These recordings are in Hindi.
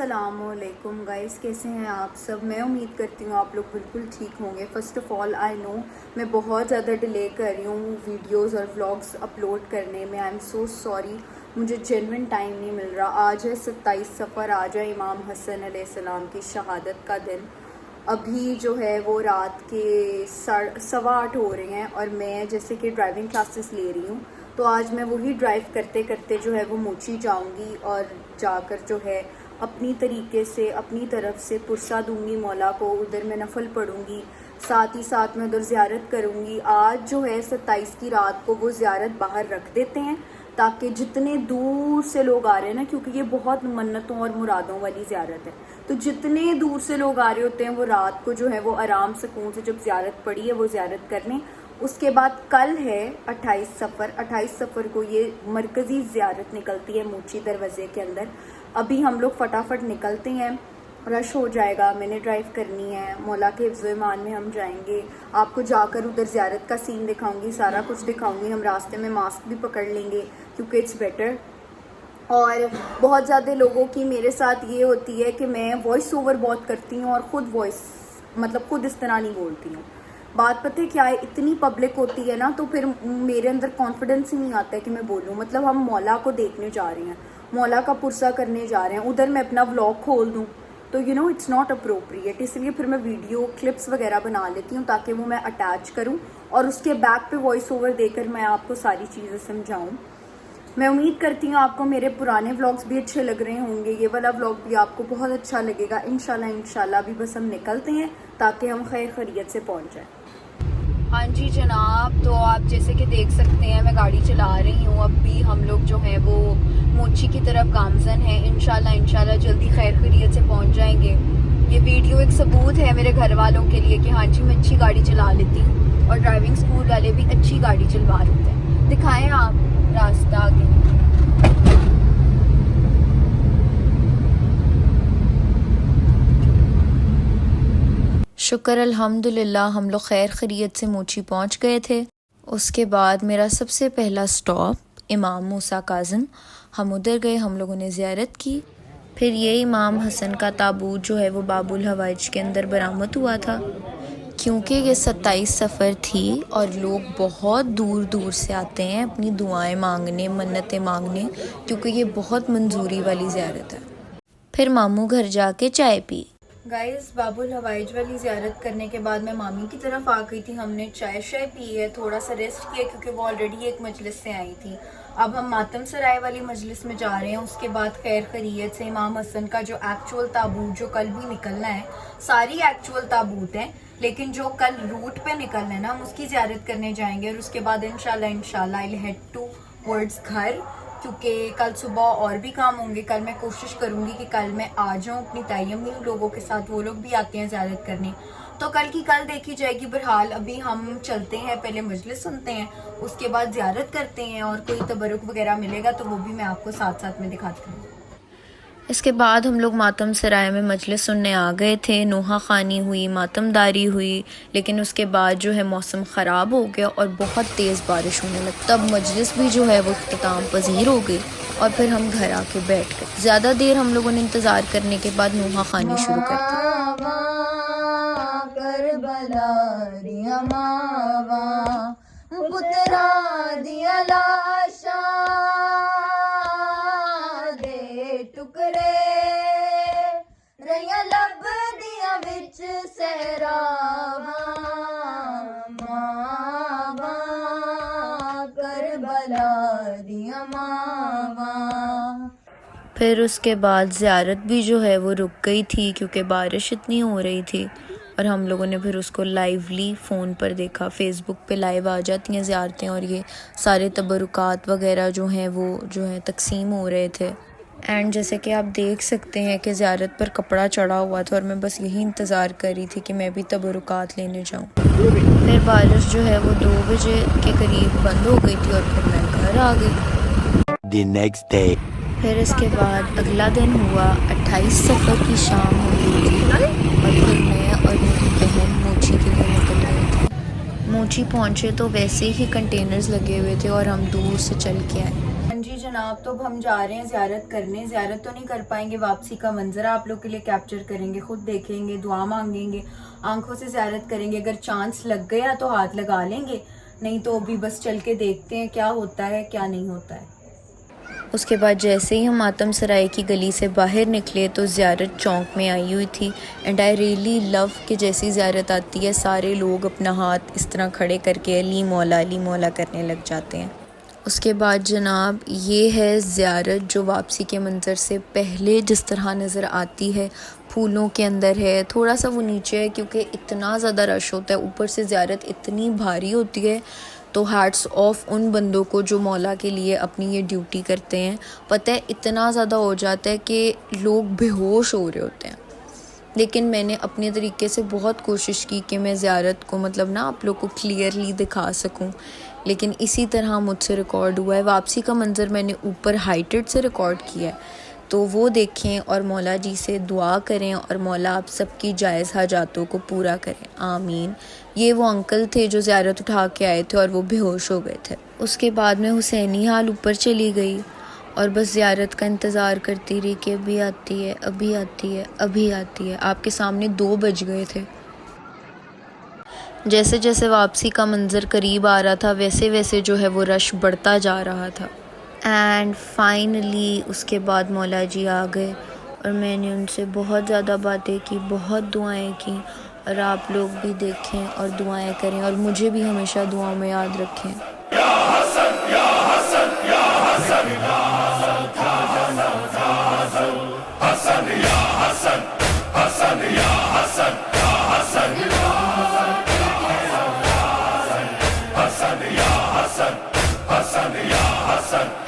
अस्सलामुअलैकुम गाइस, कैसे हैं आप सब। मैं उम्मीद करती हूँ आप लोग बिल्कुल ठीक होंगे। First of all I know मैं बहुत ज़्यादा डिले कर रही हूँ वीडियोस और व्लॉग्स अपलोड करने में। आई एम सो सॉरी, मुझे जेन्युइन टाइम नहीं मिल रहा। आज है 27 सफ़र, आज है इमाम हसन अलैहिस्सलाम की शहादत का दिन। अभी जो है वो रात के 8:15 हो रहे हैं और मैं जैसे कि ड्राइविंग क्लासेस ले रही हूँ, तो आज मैं वही ड्राइव करते करते जो है वो मोची जाऊँगी और जाकर जो है अपनी तरीके से अपनी तरफ से पुरसा दूंगी मौला को। उधर मैं नफल पढ़ूंगी, साथ ही साथ मैं उधर ज़ियारत करूंगी। आज जो है 27 की रात को वो ज़ियारत बाहर रख देते हैं ताकि जितने दूर से लोग आ रहे हैं ना, क्योंकि ये बहुत मन्नतों और मुरादों वाली ज़ियारत है, तो जितने दूर से लोग आ रहे होते हैं वो रात को जो है वो आराम सुकून से जब ज़ियारत पड़ी है वो ज़ियारत कर लें। उसके बाद कल है 28 सफ़र। 28 सफ़र को ये मरकज़ी ज़ियारत निकलती है मोची दरवाज़े के अंदर। अभी हम लोग फटाफट निकलते हैं, रश हो जाएगा, मैंने ड्राइव करनी है। मौला के हिफ्ज़-ए-ईमान में हम जाएंगे, आपको जाकर उधर ज़ियारत का सीन दिखाऊंगी, सारा कुछ दिखाऊंगी। हम रास्ते में मास्क भी पकड़ लेंगे क्योंकि इट्स बेटर। और बहुत ज़्यादा लोगों की मेरे साथ ये होती है कि मैं वॉइस ओवर बहुत करती हूँ और ख़ुद खुद इस तरह नहीं बोलती हूँ। बात पता है क्या है, इतनी पब्लिक होती है ना, तो फिर मेरे अंदर कॉन्फिडेंस ही नहीं आता है कि मैं बोलूँ। मतलब हम मौला को देखने जा रहे हैं, मौला का पुरसा करने जा रहे हैं, उधर मैं अपना व्लॉग खोल दूँ तो इट्स नॉट अप्रोप्रिएट। इसलिए फिर मैं वीडियो क्लिप्स वगैरह बना लेती हूँ ताकि वो मैं अटैच करूँ और उसके बैक पे वॉइस ओवर देकर मैं आपको सारी चीज़ें समझाऊँ। मैं उम्मीद करती हूँ आपको मेरे पुराने व्लॉग्स भी अच्छे लग रहे होंगे, ये वाला व्लॉग भी आपको बहुत अच्छा लगेगा इंशाल्लाह। अभी बस हम निकलते हैं ताकि हम खैर खैरियत से पहुँच जाएँ। हाँ जी जनाब, तो आप जैसे कि देख सकते हैं मैं गाड़ी चला रही हूँ। अब भी हम लोग जो है वो मोची की तरफ गामजन है। इंशाल्लाह जल्दी खैर खैरियत से पहुँच जाएंगे। ये वीडियो एक सबूत है मेरे घर वालों के लिए कि हाँ जी मैं अच्छी गाड़ी चला लेती हूँ और ड्राइविंग स्कूल वाले भी अच्छी गाड़ी चलवा लेते हैं। दिखाएं आप रास्ता आगे। शुक्र अल्हम्दुलिल्लाह हम लोग खैर खैरियत से मोची पहुंच गए थे। उसके बाद मेरा सबसे पहला स्टॉप इमाम मूसा काज़िम, हम उधर गए, हम लोगों ने ज़ियारत की। फिर ये इमाम हसन का ताबूत जो है वो बाबुल हवाइज के अंदर बरामद हुआ था। क्योंकि ये 27 सफ़र थी और लोग बहुत दूर दूर से आते हैं अपनी दुआएं मांगने, मन्नतें मांगने, क्योंकि ये बहुत मंजूरी वाली ज़ियारत है। फिर मामू घर जाके चाय पी। गाइस, बाबुल हवाइज वाली ज़ियारत करने के बाद मैं मामी की तरफ आ गई थी। हमने चाय शाय पी है, थोड़ा सा रेस्ट किया क्योंकि वो ऑलरेडी एक मजलिस से आई थी। अब हम मातम सराय वाली मजलिस में जा रहे हैं। उसके बाद खैर खैरियत से इमाम हसन का जो एक्चुअल ताबूत जो कल भी निकलना है, सारी एक्चुअल ताबूत हैं, लेकिन जो कल रूट पे निकलना है ना, हम उसकी ज़ियारत करने जाएंगे। और उसके बाद इंशाल्लाह I will head towards घर, क्योंकि कल सुबह और भी काम होंगे। कल मैं कोशिश करूंगी कि कल मैं आ जाऊं अपनी तायम लोगों के साथ, वो लोग भी आते हैं ज़ियारत करने, तो कल की कल देखी जाएगी। बहरहाल अभी हम चलते हैं, पहले मजलिस सुनते हैं, उसके बाद ज़ियारत करते हैं और कोई तबरुक वगैरह मिलेगा तो वो भी मैं आपको साथ साथ में दिखाती हूँ। इसके बाद हम लोग मातम सराय में मजलिस सुनने आ गए थे। नोहा खानी हुई, मातमदारी हुई, लेकिन उसके बाद जो है मौसम ख़राब हो गया और बहुत तेज़ बारिश होने लगी। तब मजलिस भी जो है वो इख्तिताम पजीर हो गई और फिर हम घर आके बैठ गए। ज़्यादा देर हम लोगों ने इंतज़ार करने के बाद नोहा खानी शुरू कर दी। फिर उसके बाद ज़ियारत भी जो है वो रुक गई थी क्योंकि बारिश इतनी हो रही थी और हम लोगों ने फिर उसको लाइवली फ़ोन पर देखा। फेसबुक पे लाइव आ जाती हैं ज़ियारतें और ये सारे तबरुकात वगैरह जो हैं वो जो है तकसीम हो रहे थे। एंड जैसे कि आप देख सकते हैं कि ज़ियारत पर कपड़ा चढ़ा हुआ था और मैं बस यही इंतज़ार कर रही थी कि मैं भी तबरुकात लेने जाऊँ। फिर बारिश जो है वो 2 बजे के करीब बंद हो गई थी और फिर मैं घर आ गई। फिर इसके बाद अगला दिन हुआ, 28 सफ़र की शाम हो गई थी और फिर मैं और मेरी बहन मोची के लिए निकल गए थे। मोची पहुँचे तो वैसे ही कंटेनर्स लगे हुए थे और हम दूर से चल के आए। हाँ जी जनाब, तो अब हम जा रहे हैं ज़ियारत करने। ज़ियारत तो नहीं कर पाएंगे, वापसी का मंजर आप लोग के लिए कैप्चर करेंगे, खुद देखेंगे, दुआ मांगेंगे, आंखों से ज़ियारत करेंगे। अगर चांस लग गया तो हाथ लगा लेंगे, नहीं तो अभी बस चल के देखते हैं क्या होता है क्या नहीं होता है। उसके बाद जैसे ही हम मातम सराय की गली से बाहर निकले तो ज़ियारत चौक में आई हुई थी। एंड आई रियली लव कि जैसी ज़ियारत आती है सारे लोग अपना हाथ इस तरह खड़े करके अली मौला करने लग जाते हैं। उसके बाद जनाब ये है ज़ियारत जो वापसी के मंज़र से पहले जिस तरह नज़र आती है, फूलों के अंदर है, थोड़ा सा वो नीचे है क्योंकि इतना ज़्यादा रश होता है, ऊपर से ज़ियारत इतनी भारी होती है। तो हैट्स ऑफ उन बंदों को जो मौला के लिए अपनी ये ड्यूटी करते हैं। पता है इतना ज़्यादा हो जाता है कि लोग बेहोश हो रहे होते हैं, लेकिन मैंने अपने तरीके से बहुत कोशिश की कि मैं ज़ियारत को मतलब ना आप लोग को क्लियरली दिखा सकूं, लेकिन इसी तरह मुझसे रिकॉर्ड हुआ है। वापसी का मंज़र मैंने ऊपर हाइटेड से रिकॉर्ड किया है, तो वो देखें और मौला जी से दुआ करें और मौला आप सबकी जायज़ हाजातों को पूरा करें, आमीन। ये वो अंकल थे जो ज़ियारत उठा के आए थे और वो बेहोश हो गए थे। उसके बाद मैं हुसैनी हाल ऊपर चली गई और बस ज़ियारत का इंतज़ार करती रही कि अभी आती है, अभी आती है, अभी आती है। आपके सामने 2 बज गए थे। जैसे जैसे वापसी का मंज़र करीब आ रहा था वैसे वैसे जो है वो रश बढ़ता जा रहा था। एंड फाइनली उसके बाद मौला जी आ गए और मैंने उनसे बहुत ज़्यादा बातें की, बहुत दुआएं की। और आप लोग भी देखें और दुआएं करें और मुझे भी हमेशा दुआओं में याद रखें। या हसन, या हसन, या हसन, हसन, या हसन, हसन, या हसन, या हसन, हसन, या हसन, हसन, या हसन,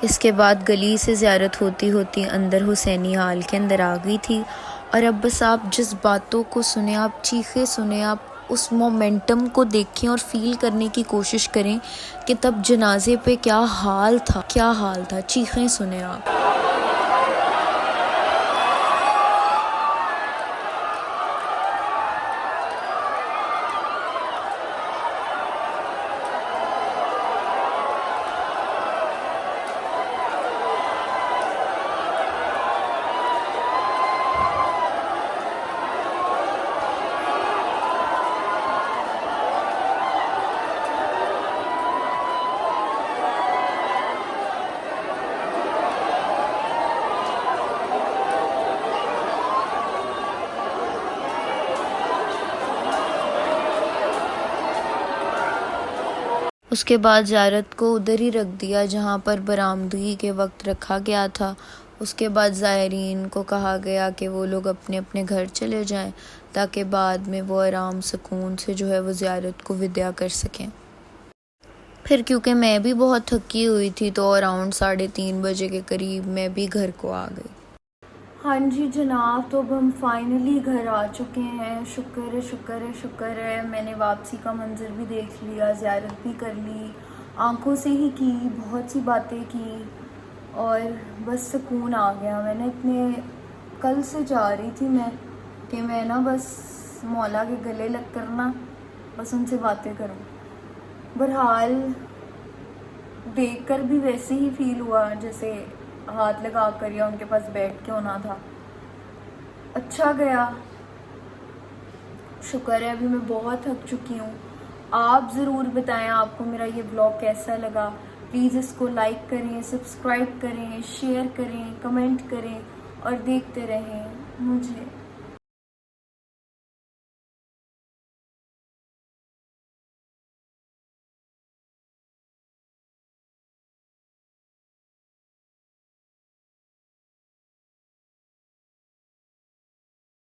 इसके बाद गली से ज़ियारत होती होती अंदर हुसैनी हाल के अंदर आ गई थी। और अब बस आप जिस बातों को सुने, आप चीखें सुने, आप उस मोमेंटम को देखें और फील करने की कोशिश करें कि तब जनाजे पे क्या हाल था। चीखें सुने आप। उसके बाद ज़ियारत को उधर ही रख दिया जहाँ पर बरामदगी के वक्त रखा गया था। उसके बाद ज़ायरीन को कहा गया कि वो लोग अपने अपने घर चले जाएं ताकि बाद में वो आराम सुकून से जो है वो ज़ियारत को विदा कर सकें। फिर क्योंकि मैं भी बहुत थकी हुई थी तो अराउंड 3:30 बजे के करीब मैं भी घर को आ गई। हाँ जी जनाब, तो अब हम फाइनली घर आ चुके हैं। शुक्र है मैंने वापसी का मंजर भी देख लिया, ज़ियारत भी कर ली, आंखों से ही की, बहुत सी बातें की और बस सुकून आ गया। मैंने इतने कल से जा रही थी मैं ना बस मौला के गले लग कर ना बस उनसे बातें करूं। बहरहाल देखकर भी वैसे ही फील हुआ जैसे हाथ लगा कर या उनके पास बैठ के होना था। अच्छा गया, शुक्र है। अभी मैं बहुत थक चुकी हूँ। आप ज़रूर बताएं आपको मेरा ये ब्लॉग कैसा लगा। प्लीज़ इसको लाइक करें, सब्सक्राइब करें, शेयर करें, कमेंट करें और देखते रहें मुझे।